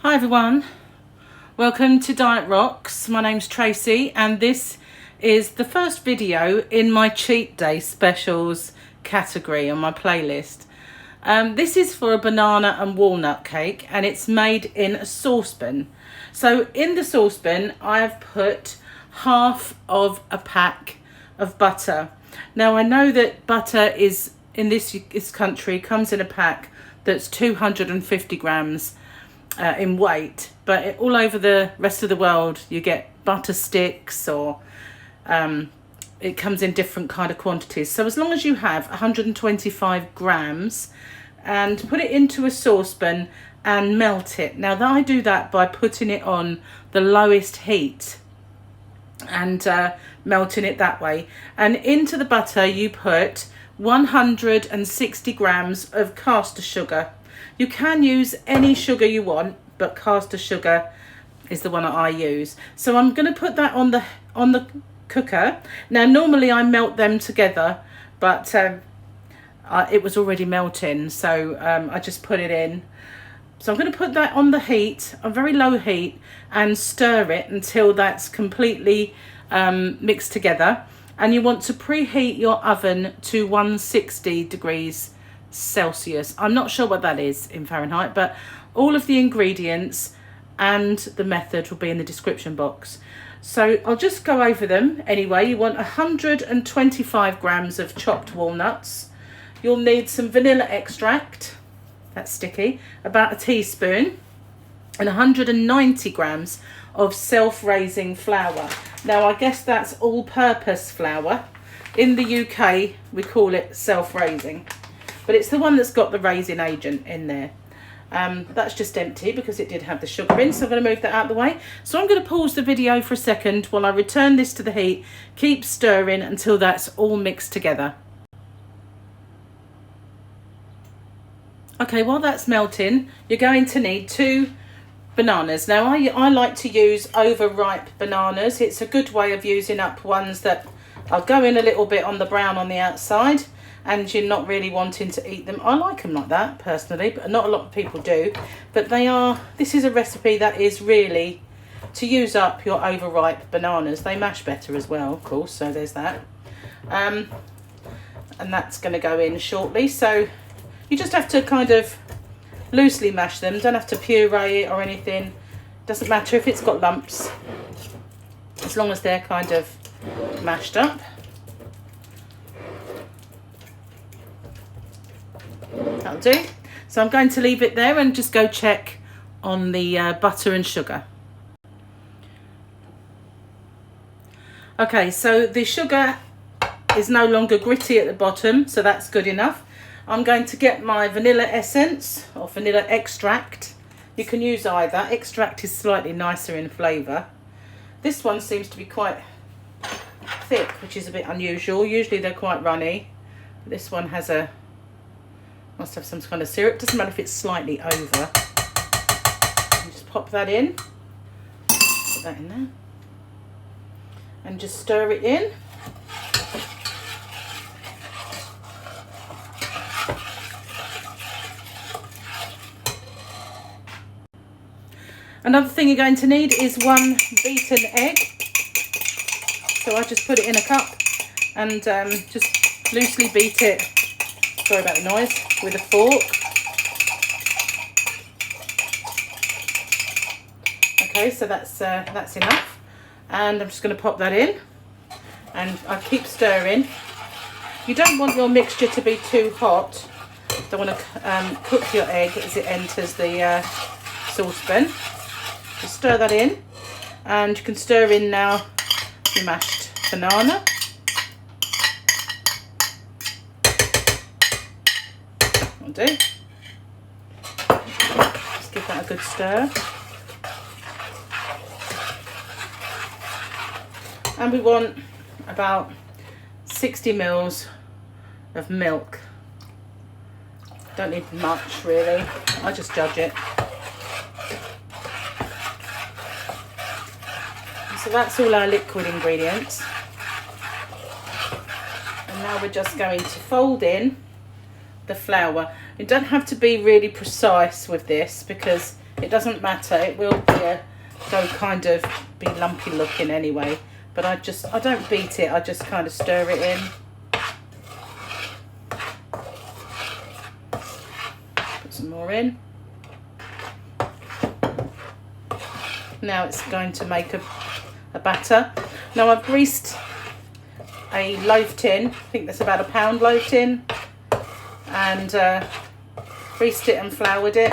Hi everyone, welcome to Diet Rocks. My name's Tracy and this is the first video in my cheat day specials category on my playlist. This is for a banana and walnut cake and it's made in a saucepan. So in the saucepan I have put half of a pack of butter. Now I know that butter is in this country comes in a pack that's 250 grams in weight, but all over the rest of the world you get butter sticks or it comes in different kind of quantities. So as long as you have 125 grams and put it into a saucepan and melt it. Now that I do that by putting it on the lowest heat and melting it that way, and into the butter you put 160 grams of caster sugar. You can use any sugar you want, but caster sugar is the one that I use. So I'm going to put that on the cooker. Now normally I melt them together, but it was already melting, so I just put it in. So I'm going to put that on the heat, a very low heat, and stir it until that's completely mixed together. And you want to preheat your oven to 160 degrees Celsius. I'm not sure what that is in Fahrenheit, but all of the ingredients and the method will be in the description box. So I'll just go over them anyway. You want 125 grams of chopped walnuts. You'll need some vanilla extract, that's sticky, about a teaspoon, and 190 grams of self-raising flour. Now I guess that's all-purpose flour. In the UK we call it self-raising, but it's the one that's got the raising agent in there. That's just empty because it did have the sugar in, so I'm going to move that out of the way. So I'm going to pause the video for a second while I return this to the heat. Keep stirring until that's all mixed together. Okay, while that's melting, you're going to need 2 bananas. Now I like to use overripe bananas. It's a good way of using up ones that are going a little bit on the brown on the outside and you're not really wanting to eat them. I like them like that personally, but not a lot of people do. But this is a recipe that is really to use up your overripe bananas. They mash better as well, of course, so there's that. And that's going to go in shortly. So you just have to kind of loosely mash them, don't have to puree it or anything. Doesn't matter if it's got lumps, as long as they're kind of mashed up. That'll do. So I'm going to leave it there and just go check on the butter and sugar. Okay, so the sugar is no longer gritty at the bottom, so that's good enough. I'm going to get my vanilla essence or vanilla extract. You can use either. Extract is slightly nicer in flavour. This one seems to be quite thick, which is a bit unusual. Usually they're quite runny. This one must have some kind of syrup. Doesn't matter if it's slightly over. Just pop that in. Put that in there. And just stir it in. Another thing you're going to need is 1 beaten egg. So I just put it in a cup and just loosely beat it, sorry about the noise, with a fork. Okay, so that's enough. And I'm just going to pop that in and I keep stirring. You don't want your mixture to be too hot. Don't want to cook your egg as it enters the saucepan. Just stir that in, and you can stir in now your mashed banana. That'll do. Just give that a good stir. And we want about 60 mils of milk. Don't need much really, I just judge it. So that's all our liquid ingredients. And now we're just going to fold in the flour. You don't have to be really precise with this because It doesn't matter, it will be go kind of be lumpy looking anyway, but I don't beat it, I just kind of stir it in. Put some more in. Now it's going to make a batter. Now I've greased a loaf tin, I think that's about £1 loaf tin, and greased it and floured it.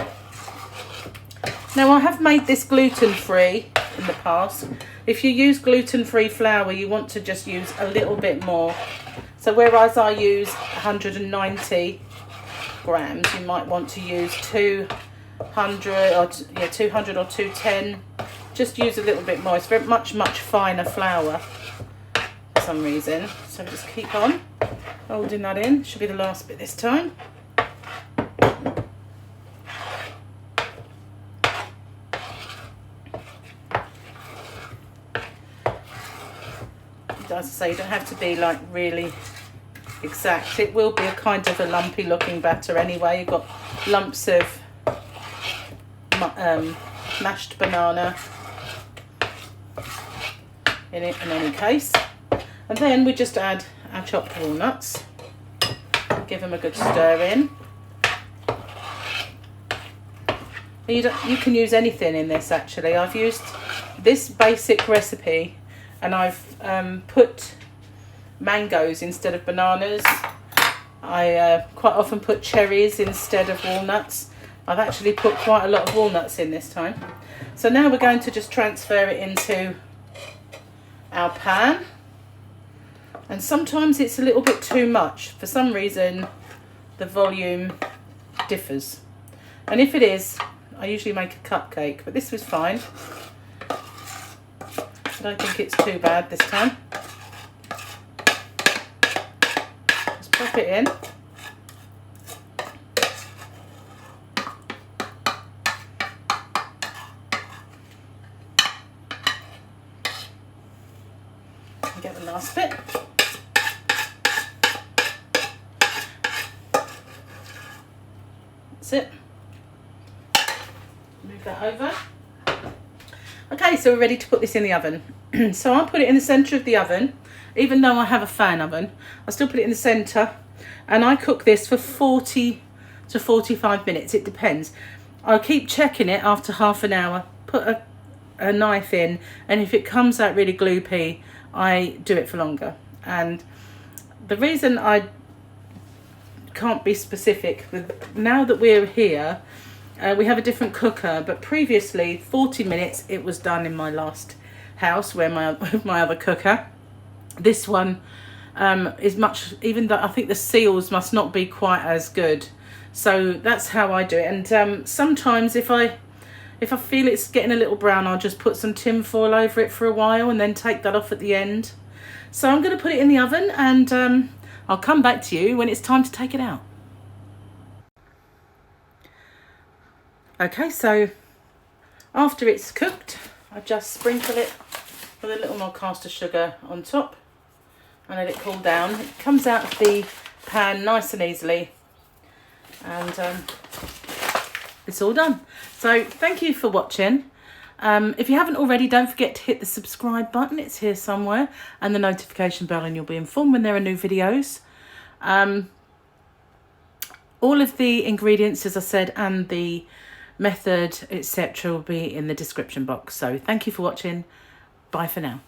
Now I have made this gluten-free in the past. If you use gluten-free flour, you want to just use a little bit more. So whereas I use 190 grams, you might want to use 200 or 210. Just use a little bit more. It's very much finer flour for some reason. So just keep on holding that in. Should be the last bit this time. As I say, you don't have to be like really exact. It will be a kind of a lumpy looking batter anyway. You've got lumps of mashed banana in it in any case. And then we just add our chopped walnuts. Give them a good stir in. You can use anything in this actually. I've used this basic recipe and I've put mangoes instead of bananas. I quite often put cherries instead of walnuts. I've actually put quite a lot of walnuts in this time. So now we're going to just transfer it into our pan. And sometimes it's a little bit too much. For some reason, the volume differs. And if it is, I usually make a cupcake, but this was fine. I don't think it's too bad this time. Just pop it in. And get the last bit. That's it. Move that over. Okay, so we're ready to put this in the oven. So I'll put it in the centre of the oven. Even though I have a fan oven, I still put it in the centre. And I cook this for 40 to 45 minutes. It depends. I'll keep checking it after half an hour. Put a knife in. And if it comes out really gloopy, I do it for longer. And the reason I can't be specific, now that we're here, we have a different cooker, but previously 40 minutes it was done in my last house where my other cooker. This one is much, even though I think the seals must not be quite as good. So that's how I do it. And sometimes if I feel it's getting a little brown, I'll just put some tin foil over it for a while and then take that off at the end. So I'm going to put it in the oven and I'll come back to you when it's time to take it out. Okay, so after it's cooked, I just sprinkle it with a little more caster sugar on top and let it cool down. It comes out of the pan nice and easily, and it's all done. So thank you for watching. If you haven't already, don't forget to hit the subscribe button. It's here somewhere, and the notification bell, and you'll be informed when there are new videos. All of the ingredients, as I said, and the method, etc., will be in the description box. So thank you for watching. Bye for now.